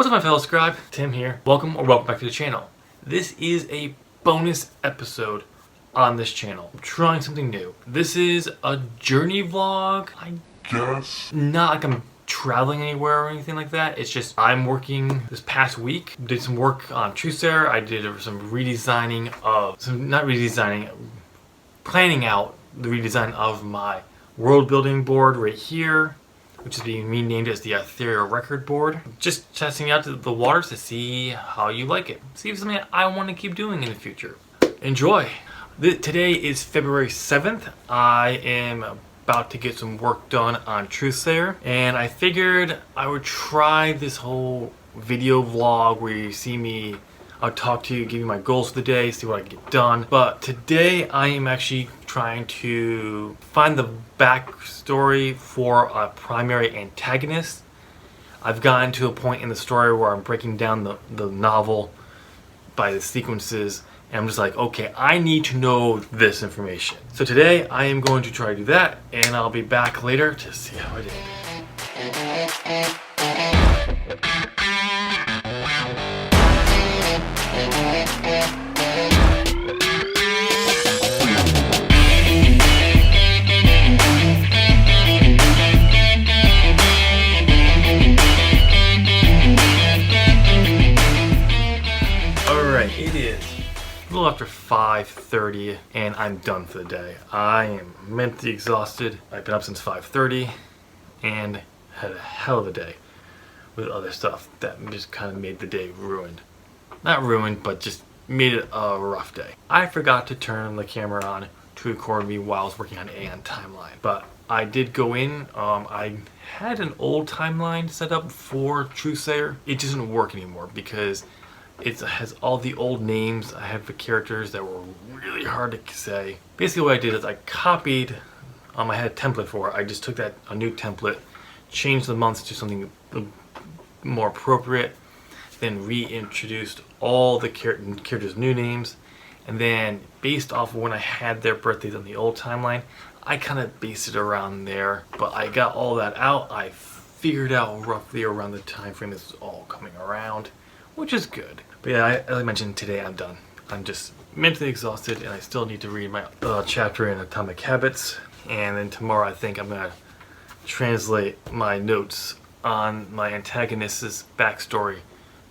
What's up, my fellow scribe? Tim here. Welcome back to the channel. This is a bonus episode on this channel. I'm trying something new. This is a journey vlog, I guess. Not like I'm traveling anywhere or anything like that. It's just I'm working this past week. Did some work on TruthSayer. I did some redesigning of, planning out the redesign of my world building board right here, which is being renamed as the Atherial Record Board. Just testing out the waters to see how you like it. See if it's something I want to keep doing in the future. Enjoy. Today is February 7th. I am about to get some work done on TruthSayer, and I figured I would try this whole video vlog where you see me, I'll talk to you, give you my goals for the day, see what I can get done. But today I am actually trying to find the backstory for a primary antagonist. I've gotten to a point in the story where I'm breaking down the novel by the sequences, and I'm just like, okay, I need to know this information. So today I am going to try to do that, and I'll be back later to see how I did. Alright, it is a little after 5:30 and I'm done for the day. I am mentally exhausted. I've been up since 5:30 and had a hell of a day with other stuff that just kind of made the day ruined. Not ruined, but just made it a rough day. I forgot to turn the camera on to record me while I was working on Aeon Timeline, but I did go in. I had an old timeline set up for TruthSayer. It doesn't work anymore because it has all the old names I had for characters that were really hard to say. Basically what I did is I copied, I had a template for it. I just took a new template, changed the months to something more appropriate, then reintroduced all the characters' new names, and then based off of when I had their birthdays on the old timeline, I kind of based it around there. But I got all that out. I figured out roughly around the time frame this was all coming around, which is good. But yeah, as I mentioned, today I'm done. I'm just mentally exhausted, and I still need to read my chapter in Atomic Habits. And then tomorrow I think I'm going to translate my notes on my antagonist's backstory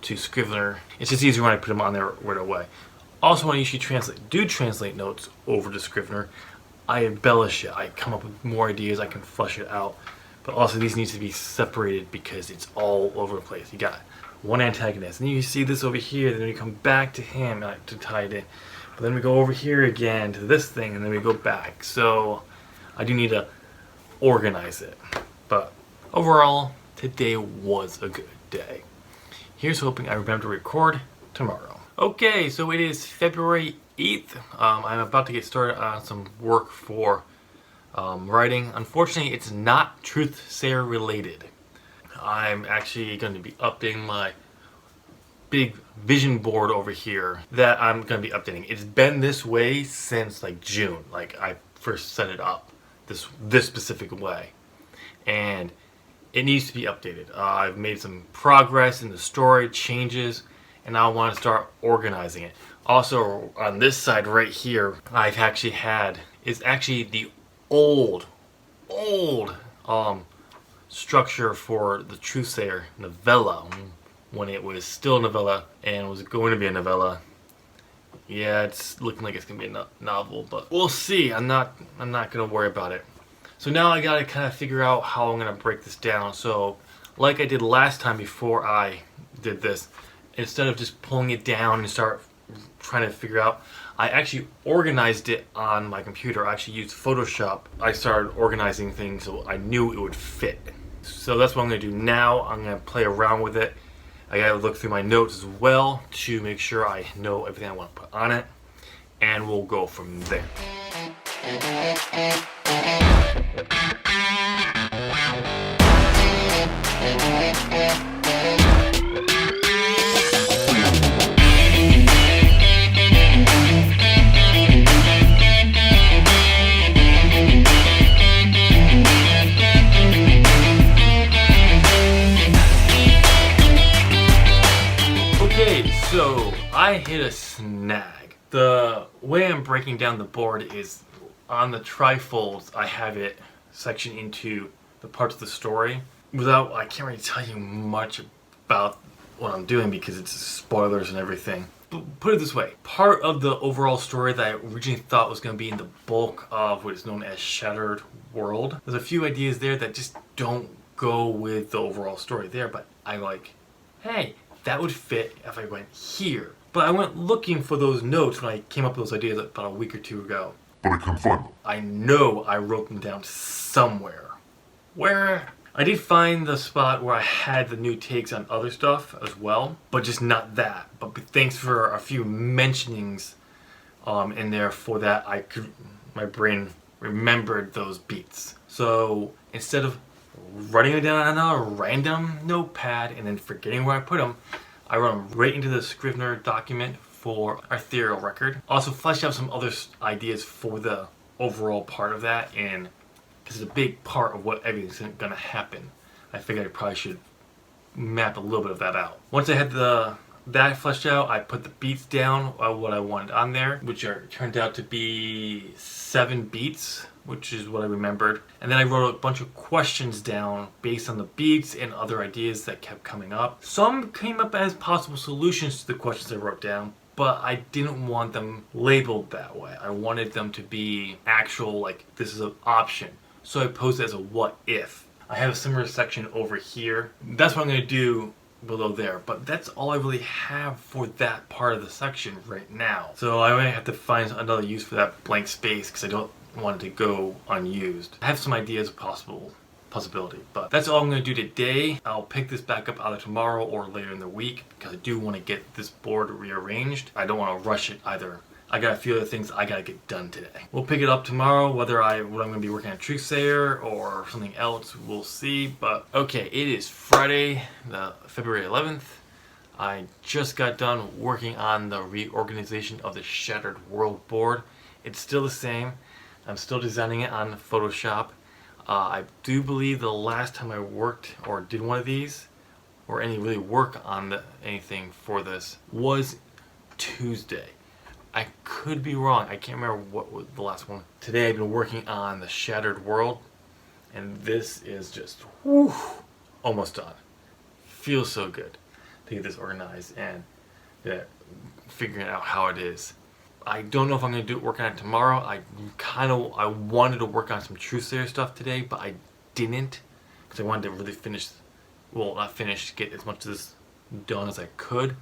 to Scrivener. It's just easier when I put them on there right away. Also, when I usually translate notes over to Scrivener, I embellish it. I come up with more ideas, I can flesh it out. But also these need to be separated because it's all over the place. You got one antagonist, and you see this over here, then we come back to him to tie it in. But then we go over here again to this thing, and then we go back. So I do need to organize it. But overall, today was a good day. Here's hoping I remember to record tomorrow. Okay, so it is February 8th. I'm about to get started on some work for writing. Unfortunately, it's not TruthSayer related. I'm actually going to be updating my big vision board over here that I'm going to be updating. It's been this way since like June. Like I first set it up this specific way, and it needs to be updated. I've made some progress in the story, changes, and now I want to start organizing it. Also, on this side right here, I've actually it's actually the old structure for the TruthSayer novella when it was still a novella and was going to be a novella. Yeah, it's looking like it's gonna be a novel, but we'll see. I'm not gonna worry about it. So now I gotta kind of figure out how I'm gonna break this down. So like I did last time before I did this, instead of just pulling it down and start trying to figure out, I actually organized it on my computer. I actually used Photoshop. I started organizing things so I knew it would fit. So that's what I'm going to do now. I'm going to play around with it. I got to look through my notes as well to make sure I know everything I want to put on it. And we'll go from there. a snag. The way I'm breaking down the board is on the trifolds, I have it sectioned into the parts of the story. I can't really tell you much about what I'm doing because it's spoilers and everything. But put it this way, part of the overall story that I originally thought was going to be in the bulk of what is known as Shattered World, there's a few ideas there that just don't go with the overall story there, but I like, hey, that would fit if I went here. But I went looking for those notes when I came up with those ideas about a week or two ago. But I can't find them. I know I wrote them down somewhere. Where? I did find the spot where I had the new takes on other stuff as well, but just not that. But thanks for a few mentionings in there for that, my brain remembered those beats. So instead of writing it down on a random notepad and then forgetting where I put them, I wrote them right into the Scrivener document for Atherial Record. Also fleshed out some other ideas for the overall part of that, and because it's a big part of what everything's gonna happen, I figured I probably should map a little bit of that out. Once I had that fleshed out, I put the beats down, what I wanted on there, which turned out to be 7 beats, which is what I remembered. And then I wrote a bunch of questions down based on the beats and other ideas that kept coming up. Some came up as possible solutions to the questions I wrote down, but I didn't want them labeled that way. I wanted them to be actual, like, this is an option. So I posed it as a what if. I have a similar section over here. That's what I'm going to do below there, but that's all I really have for that part of the section right now. So I might have to find another use for that blank space because I don't want it to go unused. I have some ideas of possibility, but that's all I'm going to do today. I'll pick this back up either tomorrow or later in the week because I do want to get this board rearranged. I don't want to rush it either. I got a few other things I gotta get done today. We'll pick it up tomorrow, what I'm gonna be working on TruthSayer or something else, we'll see. But okay, it is Friday, February 11th. I just got done working on the reorganization of the Shattered World board. It's still the same. I'm still designing it on Photoshop. I do believe the last time I worked or did one of these, or any really work on anything for this, was Tuesday. I could be wrong. I can't remember what was the last one. Today I've been working on the Shattered World, and this is just almost done. Feels so good to get this organized and figuring out how it is. I don't know if I'm going to work on it tomorrow. I wanted to work on some TruthSayer stuff today, but I didn't because I wanted to really get as much of this done as I could.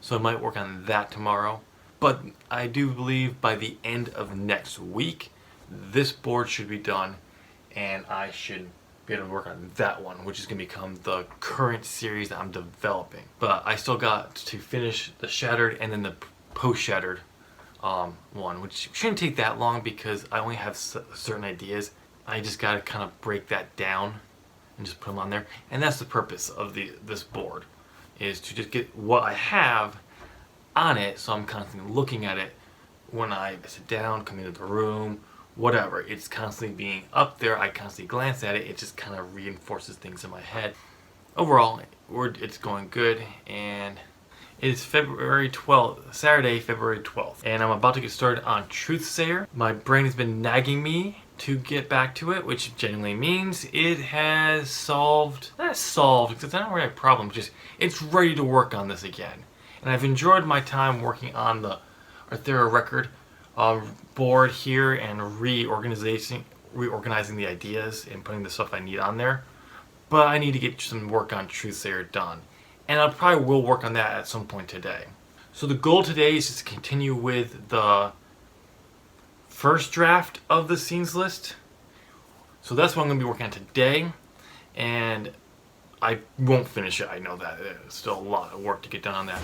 So I might work on that tomorrow. But I do believe by the end of next week, this board should be done, and I should be able to work on that one, which is going to become the current series that I'm developing. But I still got to finish the Shattered and then the post-Shattered one, which shouldn't take that long because I only have certain ideas. I just got to kind of break that down and just put them on there. And that's the purpose of this board, is to just get what I have on it, so I'm constantly looking at it when I sit down, come into the room, whatever. It's constantly being up there. I constantly glance at it. It just kind of reinforces things in my head. Overall, it's going good, and it's February 12th, Saturday, February 12th, and I'm about to get started on TruthSayer. My brain has been nagging me to get back to it, which genuinely means it has not solved, because it's not really a problem, just it's ready to work on this again. And I've enjoyed my time working on the Atherial Record board here and reorganizing the ideas and putting the stuff I need on there. But I need to get some work on TruthSayer done. And I probably will work on that at some point today. So the goal today is just to continue with the first draft of the scenes list. So that's what I'm going to be working on today. And I won't finish it, I know that. There's still a lot of work to get done on that.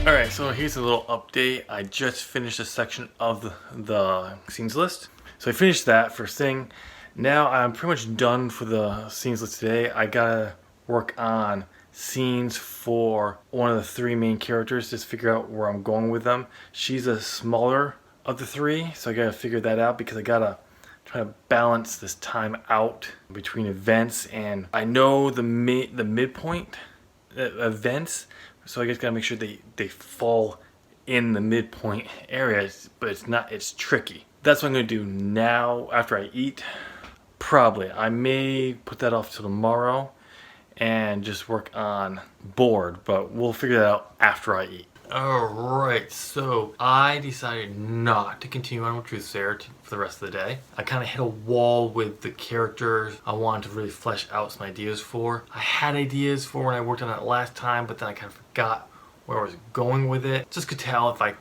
Alright, so here's a little update. I just finished a section of the scenes list. So I finished that first thing. Now I'm pretty much done for the scenes list today. I gotta work on scenes for one of the three main characters, just figure out where I'm going with them. She's a smaller of the three, so I gotta figure that out because I gotta try to balance this time out between events, and I know the midpoint events, so I just gotta make sure they fall in the midpoint areas, but it's tricky. That's what I'm gonna do now after I eat. Probably I may put that off till tomorrow and just work on board, but we'll figure that out after I eat. Alright, so I decided not to continue on with TruthSayer for the rest of the day. I kind of hit a wall with the characters I wanted to really flesh out some ideas for. I had ideas for when I worked on it last time, but then I kind of forgot where I was going with it. Just could tell if I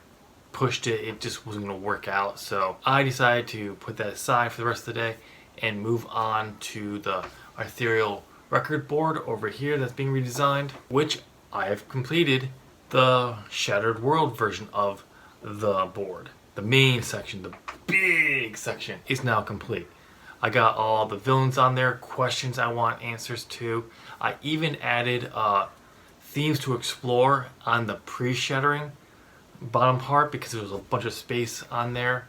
pushed it, it just wasn't going to work out. So I decided to put that aside for the rest of the day and move on to the Atherial Record Board over here that's being redesigned, which I have completed. The Shattered World version of the board. The main section, the big section, is now complete. I got all the villains on there, questions I want answers to. I even added themes to explore on the pre-shattering bottom part because there was a bunch of space on there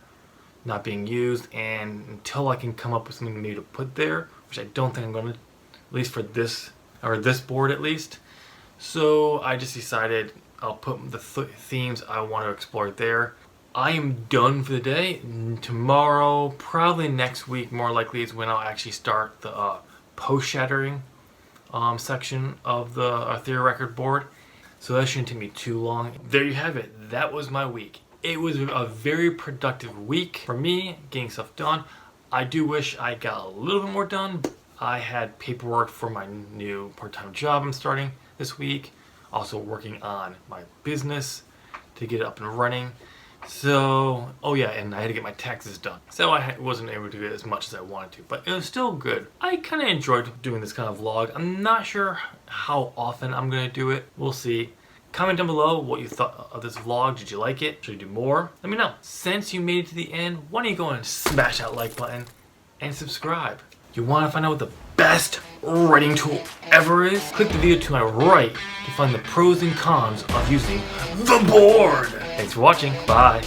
not being used, and until I can come up with something maybe to put there, which I don't think I'm going to, at least for this, or this board at least. So I just decided I'll put the themes I want to explore there. I am done for the day. Tomorrow, probably next week, more likely is when I'll actually start the post-shattering section of the Atherial Record Board. So that shouldn't take me too long. There you have it. That was my week. It was a very productive week for me, getting stuff done. I do wish I got a little bit more done. I had paperwork for my new part-time job I'm starting this week. Also working on my business to get it up and running. So, oh yeah, and I had to get my taxes done. So I wasn't able to do it as much as I wanted to, but it was still good. I kind of enjoyed doing this kind of vlog. I'm not sure how often I'm going to do it. We'll see. Comment down below what you thought of this vlog. Did you like it? Should I do more? Let me know. Since you made it to the end, why don't you go and smash that like button and subscribe. You want to find out what the best writing tool ever is? Click the video to my right to find the pros and cons of using the board. Thanks for watching. Bye.